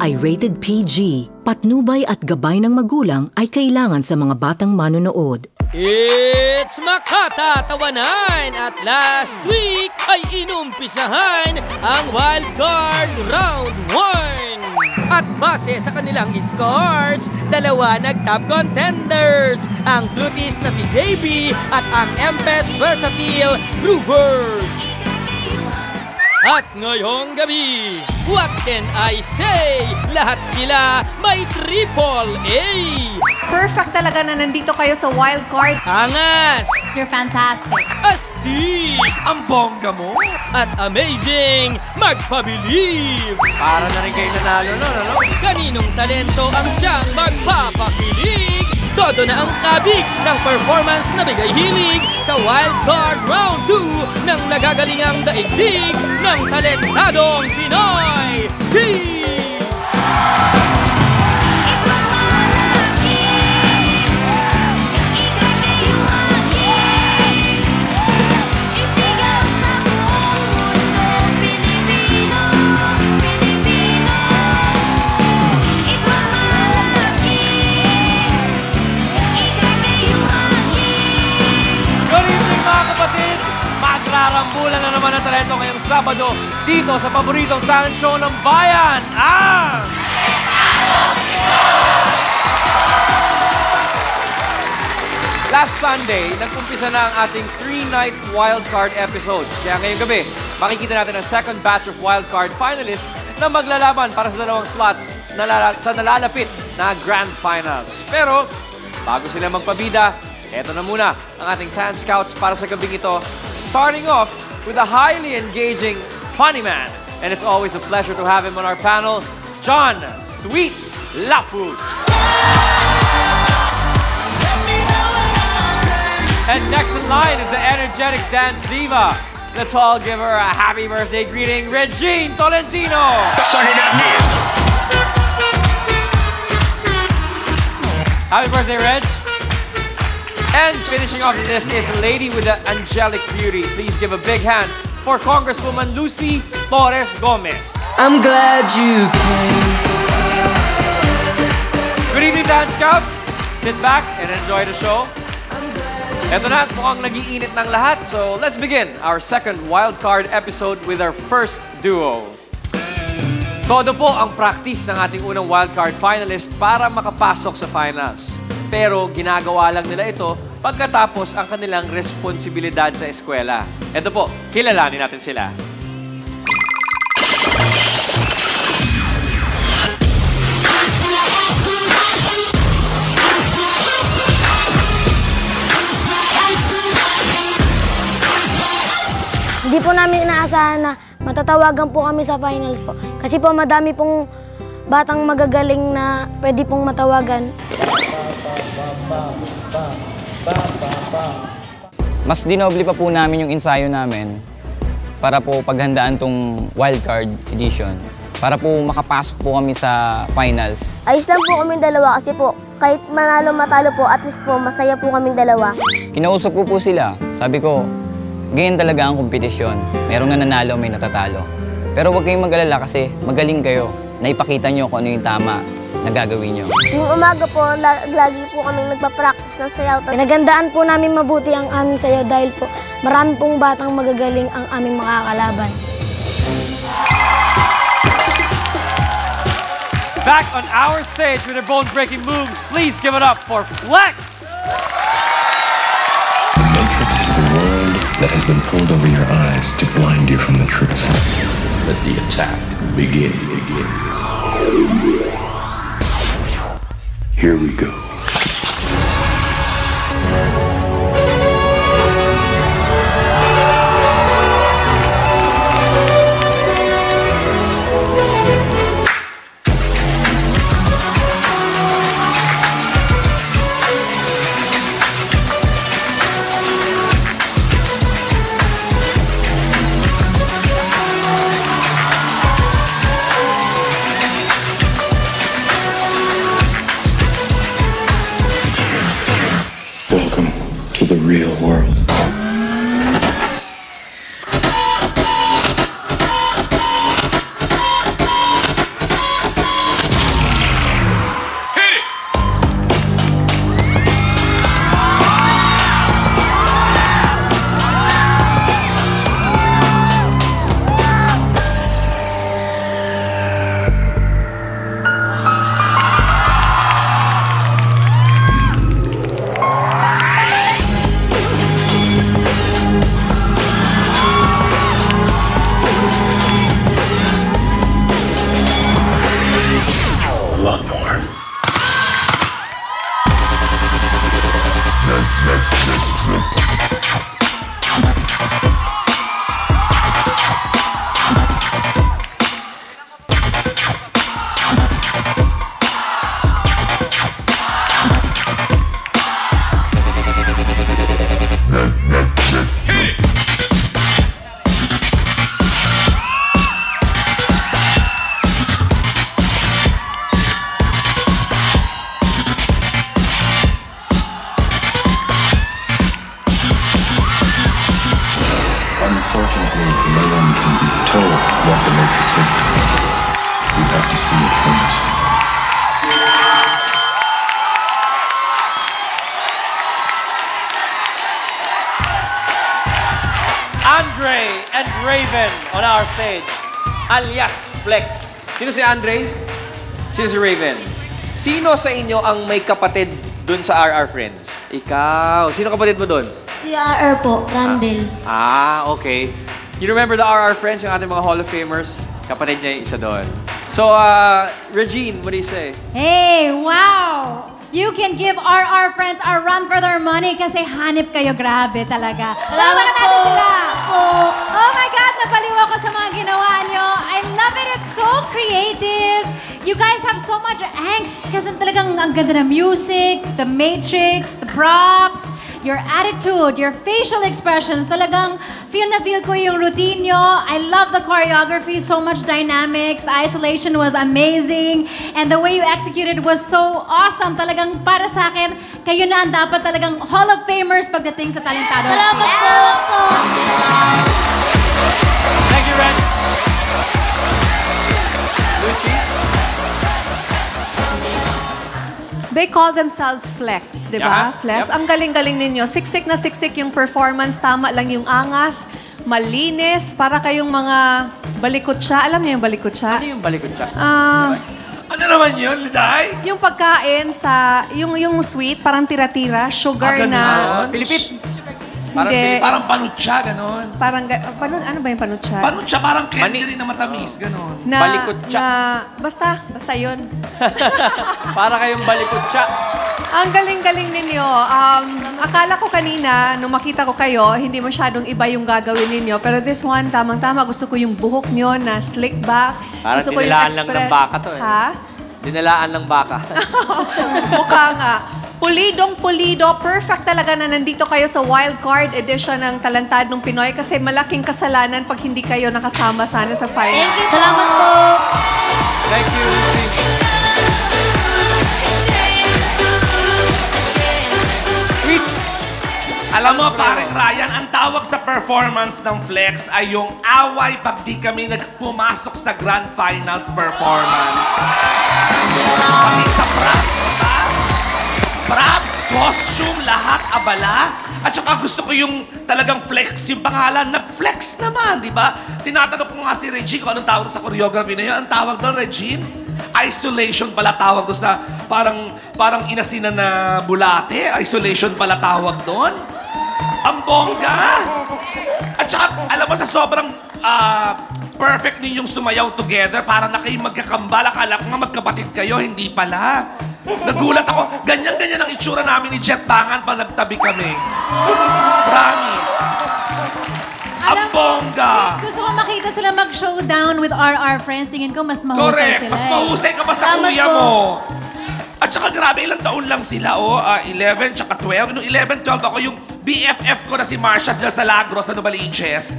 ay rated PG. Patnubay at gabay ng magulang ay kailangan sa mga batang manonood. It's Makatatawanan! At last week ay inumpisahan ang Wild Card Round 1! At base sa kanilang scores, dalawa nag-top contenders, ang Fluties na si JB at ang Empress Versatile Brewers. At ngayong gabi, what can I say? Lahat sila may triple A! Perfect talaga na nandito kayo sa Wild Card. Angas! You're fantastic. Astig! Ang bongga mo! At amazing! Magpabilib! Para na rin kayo nanalo nun, ano? Kaninong talento ang siyang magpapakilig? Todo na ang kabig ng performance na bigay hilig sa Wild Card Round 2 ng nagagalingang daigdig ng talentadong Pinoy Kings! Magrarambulan na naman ang talento ngayong Sabado dito sa paboritong talent show ng bayan, ang... Last Sunday, nag-umpisa na ang ating 3-night wildcard episodes. Kaya ngayong gabi, makikita natin ang second batch of wildcard finalists na maglalaban para sa dalawang slots sa nalalapit na Grand Finals. Pero, bago sila magpabida, eto na muna ang ating fan scouts para sa gabing ito. Starting off with a highly engaging funny man. And it's always a pleasure to have him on our panel, John Sweet Lapu. And next in line is the energetic dance diva. Let's all give her a happy birthday greeting, Regine Tolentino. Happy birthday, Reg. And finishing off this is a lady with an angelic beauty. Please give a big hand for Congresswoman Lucy Torres Gomez. I'm glad you came. Good evening, Dance Scouts. Sit back and enjoy the show. Eto na, mukhang nag-iinit ng lahat. So let's begin our second wildcard episode with our first duo. Todo po ang practice ng ating unang wildcard finalist para makapasok sa finals. Pero ginagawa lang nila ito pagkatapos ang kanilang responsibilidad sa eskwela. Ito po, kilalanin natin sila. Hindi po namin inaasahan na matatawagan po kami sa finals po. Kasi po madami pong batang magagaling na pwede pong matawagan. Mas dinoble pa po namin yung ensayo namin para po paghandaan tong wildcard edition. Para po makapasok po kami sa finals. Ayos lang po kaming dalawa kasi po kahit manalo matalo po at least po masaya po kaming dalawa. Kinausap ko po sila. Sabi ko, ganyan talaga ang kompetisyon. Merong nananalo, may natatalo. Pero huwag kayong mag-alala kasi magaling kayo. Naipakita nyo kung ano yung tama na gagawin nyo. Yung umaga po, lagi po kaming nagpa-practice ng sayaw. Pinagandaan po namin mabuti ang aming sayaw dahil po marami pong batang magagaling ang aming makakalaban. Back on our stage with their bone-breaking moves, please give it up for Flex! That has been pulled over your eyes to blind you from the truth. Let the attack begin. Here we go. Andre and Raven on our stage, alias Flex. Sino si Andre? Sino si Raven? Sino sa inyo ang may kapatid dun sa RR Friends? Ikaw. Sino kapatid mo dun? Si RR po, Randall. Okay. You remember the RR Friends, yung ating mga Hall of Famers? Kapatid niya yung isa doon. So, Regine, what do you say? Hey, wow! You can give our friends a run for their money kasi hanip kayo. Grabe talaga. Salamat po. Oh my God, napaliw ako sa mga ginawa nyo. I love it. It's so creative. You guys have so much angst kasi talagang ang ganda ng music, the matrix, the props, your attitude, your facial expressions. Talagang feel na feel ko yung routine nyo. I love the choreography, so much dynamics. The isolation was amazing. And the way you executed was so awesome. Talagang para sa akin, kayo na ang dapat talagang Hall of Famers pagdating sa Talentado. Salamat po. Thank you, Ren. Lucy? They call themselves Flex, di ba? Yeah. Flex. Yep. Ang galing-galing ninyo. Siksik na siksik yung performance. Tama lang yung angas. Malinis. Para kayong mga balikutsa. Alam niyo yung balikutsa? Ano yung balikot siya? Ano naman yun, Liday? Yung pagkain sa... Yung sweet, parang tira-tira. Sugar ganun. na... Pilipit. Hindi. Parang panutsa, ganon. Parang... ano ba yung panutsa? Panutsa, parang candy na matamis, ganon. Balikutsa. Basta yun. Para kayong balikot siya. Ang galing-galing ninyo. Akala ko kanina, nung makita ko kayo, hindi masyadong iba yung gagawin ninyo. Pero this one, tamang-tama. Gusto ko yung buhok nyo na slick back. Parang Gusto ko yung dinilaan lang ng baka to eh. Ha? Dinalaan ng baka. Mukha nga. Pulidong-pulido. Perfect talaga na nandito kayo sa Wild Card edition ng Talentadong Pinoy kasi malaking kasalanan pag hindi kayo nakasama sana sa final. Thank you. Salamat po. Thank you, Lucy. Sweet. Alam mo, parang Ryan, ang tawag sa performance ng Flex ay yung away pag di kami nagpumasok sa Grand Finals performance. Pati sa props, ha? Props, costume, lahat, abala. At saka gusto ko yung talagang Flex, yung pangalan, nag-flex naman, di ba? Tinatanong ko nga si Regine kung anong tawag sa choreography na yun. Ang tawag doon, Regine? Isolation pala tawag doon sa parang inasinan na bulate. Isolation pala tawag doon. Ang bongga! At saka, alam mo, sa sobrang perfect ninyong sumayaw together, para na kayo magkakambal. Akala ko nga magkapatid kayo, hindi pala. Nagulat ako. Ganyan-ganyan ang itsura namin ni Jet Bangan pag nagtabi kami. Promise. Ang bongga! Gusto ko makita sila mag-showdown with RR Friends. Tingin ko mas mahusay Correct. sila. Mas mahusay ka pa sa Salamat kuya po. mo. At saka grabe, ilang taon lang sila, 11 tsaka 12. Noong 11, 12 ako yung BFF ko na si Marcia dyan sa Lagros, sa Novaliches.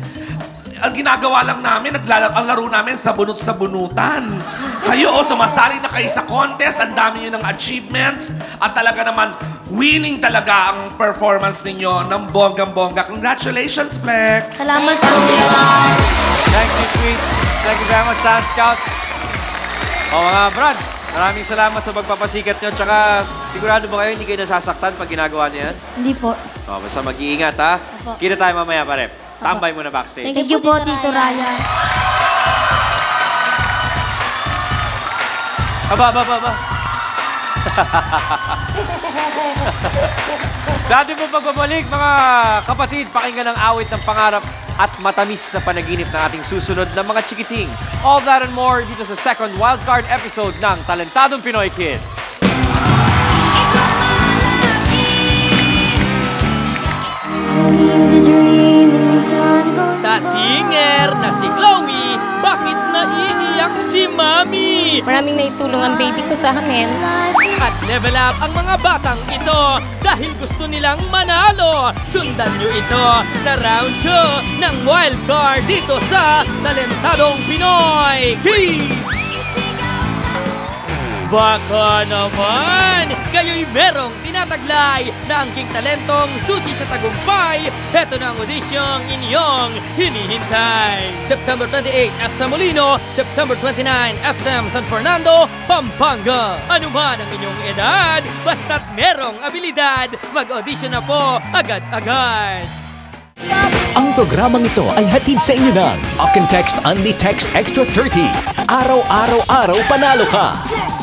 Ang ginagawa lang namin, ang laro namin sa bunot-sa-bunutan. Kayo, sumasali na kayo sa contest, ang dami nyo ng achievements, at talaga naman, winning talaga ang performance ninyo ng bonggang-bongga. Congratulations, Flex! Salamat po. Thank you, Sweet. Thank you very much, Dance Scouts. Mga Brad, maraming salamat sa pagpapasikat nyo. Tsaka, sigurado ba kayo hindi kayo nasasaktan pag ginagawa niyo yan? Hindi po. Basta mag-iingat, ha? Opo. Kita tayo mamaya, pare. Tambay muna backstage. Thank you po, Tito Ryan. Aba. Dati po pagbabalik, mga kapatid, pakinggan ang awit ng pangarap at matamis na panaginip ng ating susunod na mga chikiting. All that and more dito sa second wildcard episode ng Talentadong Pinoy Kids. Sa singer na si Chloe, bakit naiiyak si Mami? Maraming naitulong ang baby ko sa amin. At level up ang mga batang ito dahil gusto nilang manalo. Sundan nyo ito sa round 2 ng Wild Card dito sa Talentadong Pinoy Kids! Baka naman, kayo'y merong tinataglay na angking talentong susi sa tagumpay. Heto na ang audisyong inyong hinihintay. September 28, SM Molino. September 29, SM San Fernando, Pampanga. Ano man ang inyong edad, basta't merong abilidad, mag-audition na po agad-agad. Ang programang ito ay hatid sa inyo ng Text Only Text Extra 30. Araw-araw-araw panalo ka!